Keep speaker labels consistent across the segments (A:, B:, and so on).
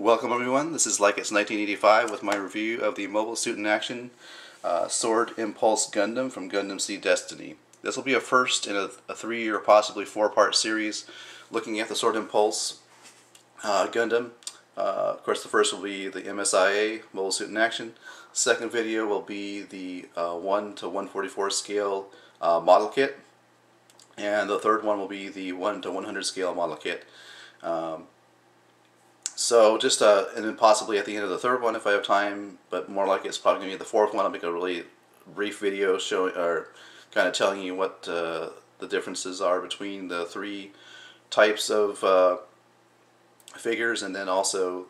A: Welcome everyone, this is Like It's 1985 with my review of the Mobile Suit in Action Sword Impulse Gundam from Gundam Seed Destiny. This will be a first in a 3 or possibly 4-part series looking at the Sword Impulse Gundam. Of course, the first will be the MSIA Mobile Suit in Action. Second video will be the 1 to 144 scale model kit. And the third one will be the 1 to 100 scale model kit. So just and then possibly at the end of the third one if I have time, but more likely it's probably going to be the fourth one. I'll make a really brief video showing or kind of telling you what the differences are between the 3 types of figures, and then also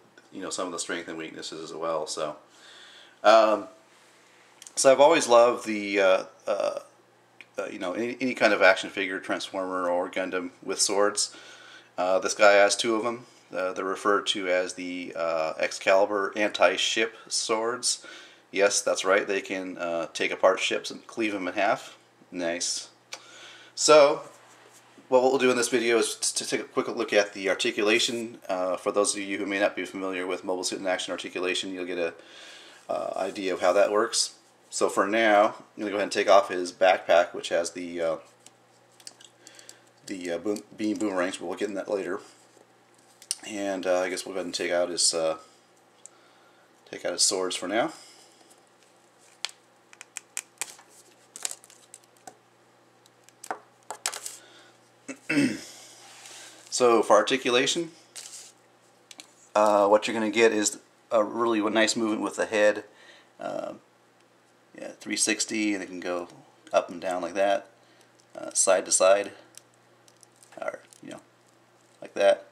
A: some of the strength and weaknesses as well. So I've always loved the any kind of action figure, Transformer or Gundam with swords. This guy has 2 of them. They're referred to as the Excalibur anti-ship swords. Yes, that's right, they can take apart ships and cleave them in half. Nice. So, what we'll do in this video is to take a quick look at the articulation. For those of you who may not be familiar with Mobile Suit in Action articulation, you'll get an idea of how that works. So for now, I'm going to go ahead and take off his backpack, which has the beam boomerangs, but we'll get in that later. And I guess we'll go ahead and take out his swords for now. So for articulation, what you're going to get is a really nice movement with the head. Yeah, 360, and it can go up and down like that, side to side, or like that.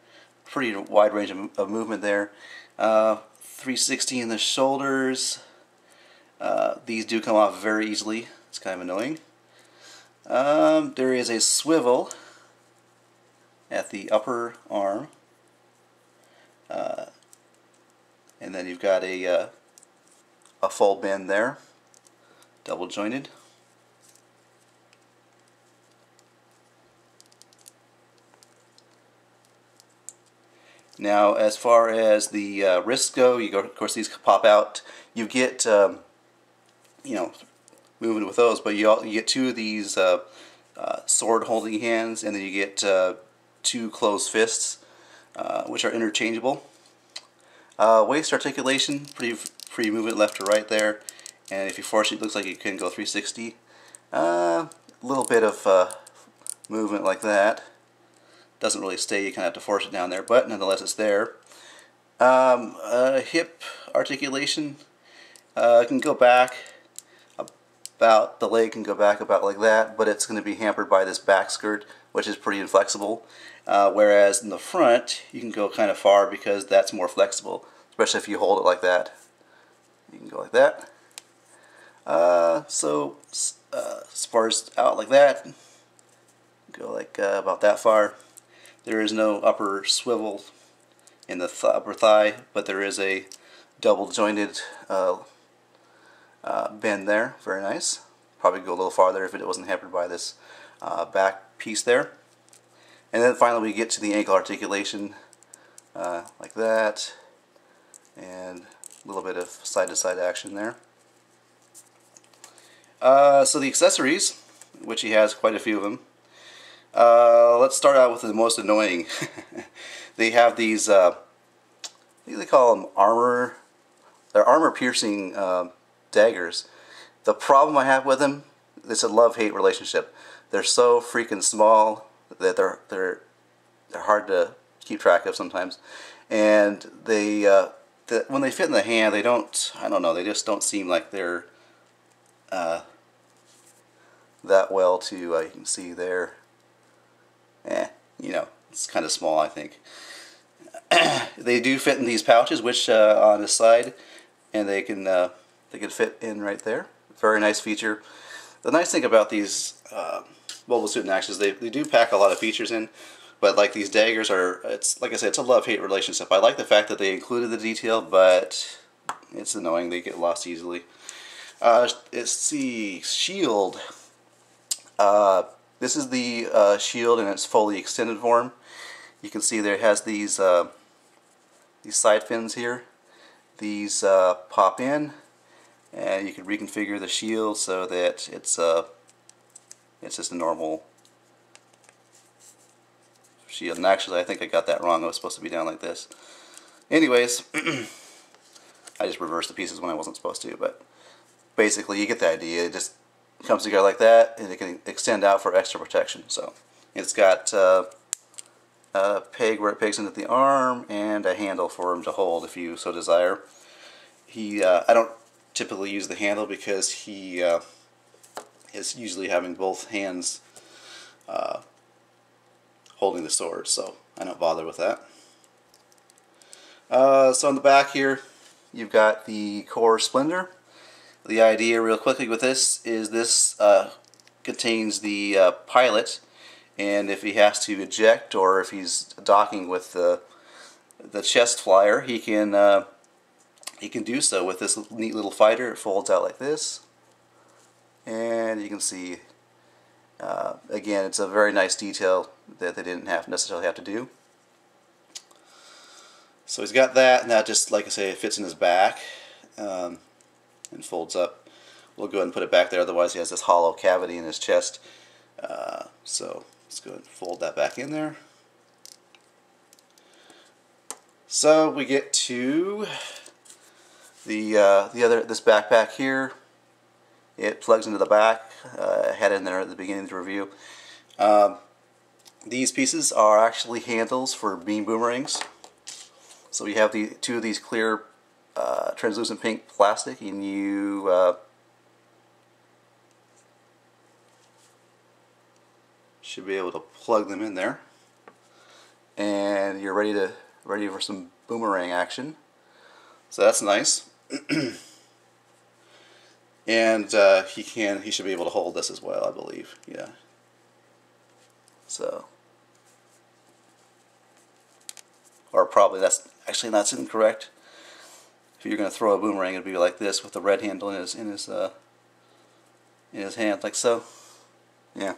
A: Pretty wide range of movement there. 360 in the shoulders. These do come off very easily. It's kind of annoying. There is a swivel at the upper arm, and then you've got a full bend there, double jointed. Now, as far as the wrists go, of course these pop out. You get movement with those, but you get 2 of these sword holding hands, and then you get 2 closed fists, which are interchangeable. Waist articulation, pretty free movement left to right there, and if you force it looks like you can go 360. A little bit of movement like that. Doesn't really stay, you kind of have to force it down there, but nonetheless it's there. Hip articulation can go back about, the leg can go back about like that, but it's going to be hampered by this back skirt, which is pretty inflexible. Whereas in the front, you can go kind of far because that's more flexible, especially if you hold it like that. You can go like that. So as far as out like that, go like about that far. There is no upper swivel in the upper thigh, but there is a double jointed bend there. Very nice. Probably go a little farther if it wasn't hampered by this back piece there. And then finally we get to the ankle articulation, like that, and a little bit of side-to-side action there. So the accessories, which he has quite a few of them. Let's start out with the most annoying. They have these, I think they call them armor. They're armor-piercing daggers. The problem I have with them, it's a love-hate relationship. They're so freaking small that they're hard to keep track of sometimes, and they when they fit in the hand, they don't. I don't know. They just don't seem like they're that well to. You can see there. It's kind of small, I think. They do fit in these pouches, which on the side, and they can fit in right there. Very nice feature. The nice thing about these Mobile Suit in Action is they do pack a lot of features in, but like these daggers are, it's like I said, it's a love-hate relationship. I like the fact that they included the detail, but it's annoying. They get lost easily. It's the shield. This is the shield in its fully extended form. You can see there it has these these side fins here. These pop in, and you can reconfigure the shield so that it's just a normal shield. And actually, I think I got that wrong. It was supposed to be down like this. Anyways, I just reversed the pieces when I wasn't supposed to, but basically you get the idea. It just comes together like that, and it can extend out for extra protection. So it's got a peg where it pegs into the arm, and a handle for him to hold if you so desire. I don't typically use the handle because he is usually having both hands holding the sword, so I don't bother with that. So on the back here, you've got the core splendor. The idea, real quickly, with this is this contains the pilot, and if he has to eject or if he's docking with the chest flyer, he can do so with this neat little fighter. It folds out like this, and you can see again, it's a very nice detail that they didn't necessarily have to do. So he's got that, and that just, like I say, it fits in his back and folds up. We'll go ahead and put it back there, otherwise he has this hollow cavity in his chest. So let's go ahead and fold that back in there. So we get to this backpack here. It plugs into the back. I had it in there at the beginning of the review. These pieces are actually handles for beam boomerangs. So you have two of these clear translucent pink plastic, and you should be able to plug them in there, and you're ready for some boomerang action. So that's nice. And he should be able to hold this as well, I believe. Yeah. So, or probably that's incorrect. If you're going to throw a boomerang, it'd be like this with the red handle in his hand, like so. Yeah,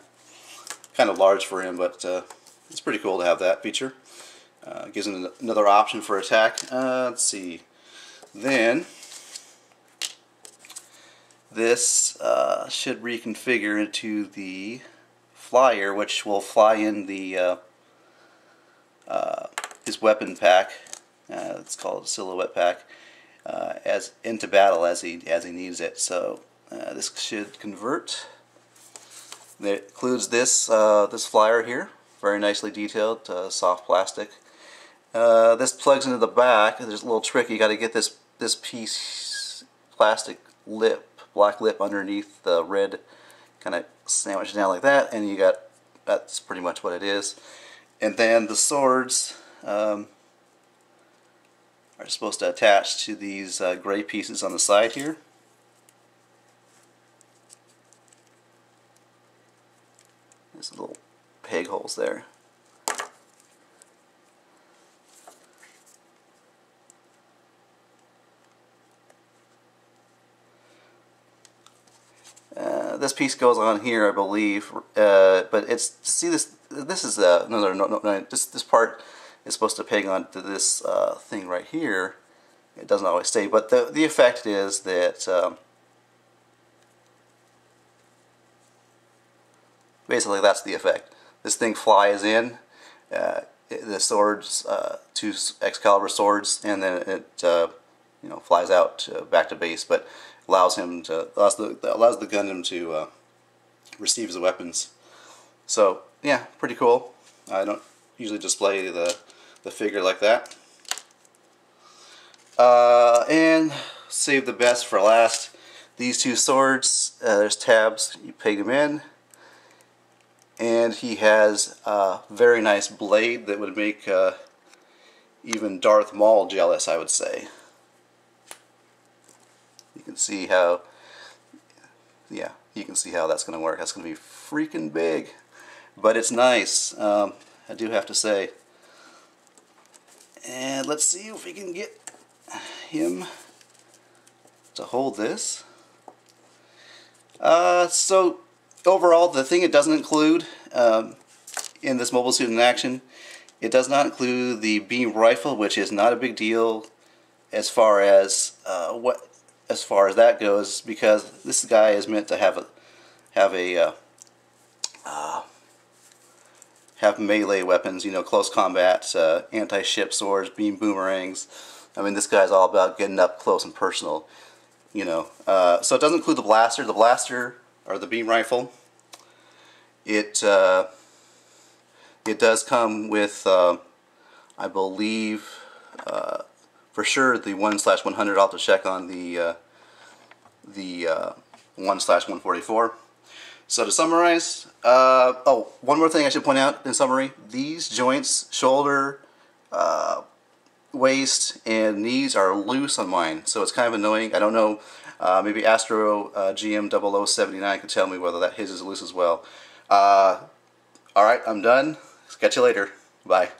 A: kind of large for him, but it's pretty cool to have that feature. Gives him another option for attack. Let's see. Then this should reconfigure into the flyer, which will fly in the his weapon pack. It's called a silhouette pack. As into battle as he needs it. So this should convert. It includes this this flyer here, very nicely detailed, soft plastic. This plugs into the back. There's a little trick. You got to get this piece plastic lip, black lip underneath the red, kind of sandwiched down like that, and that's pretty much what it is. And then the swords are supposed to attach to these gray pieces on the side here. There's little peg holes there. This piece goes on here, I believe, but it's, see, this is this part is supposed to peg onto this thing right here. It doesn't always stay, but the effect is that basically that's the effect. This thing flies in, the swords, two Excalibur swords, and then it flies out back to base, but allows the Gundam to receive his weapons. So yeah, pretty cool. I don't usually display the figure like that. And save the best for last. These two swords, there's tabs, you peg them in, and he has a very nice blade that would make even Darth Maul jealous, I would say. You can see how, yeah, you can see how that's going to work. That's going to be freaking big, but it's nice, I do have to say. And let's see if we can get him to hold this. So overall, the thing it doesn't include in this mobile suit in action It does not include the beam rifle, which is not a big deal as far as that goes, because this guy is meant to have melee weapons, you know, close combat, anti-ship swords, beam boomerangs. I mean, this guy's all about getting up close and personal, you know. So it doesn't include the blaster. The blaster, or the beam rifle, it does come with, I believe, for sure the 1/100. I'll have to check on the 1/144. So to summarize, oh, one more thing I should point out in summary: these joints, shoulder, waist, and knees are loose on mine, so it's kind of annoying. I don't know. Maybe Astro GM0079 could tell me whether his is loose as well. All right, I'm done. Catch you later. Bye.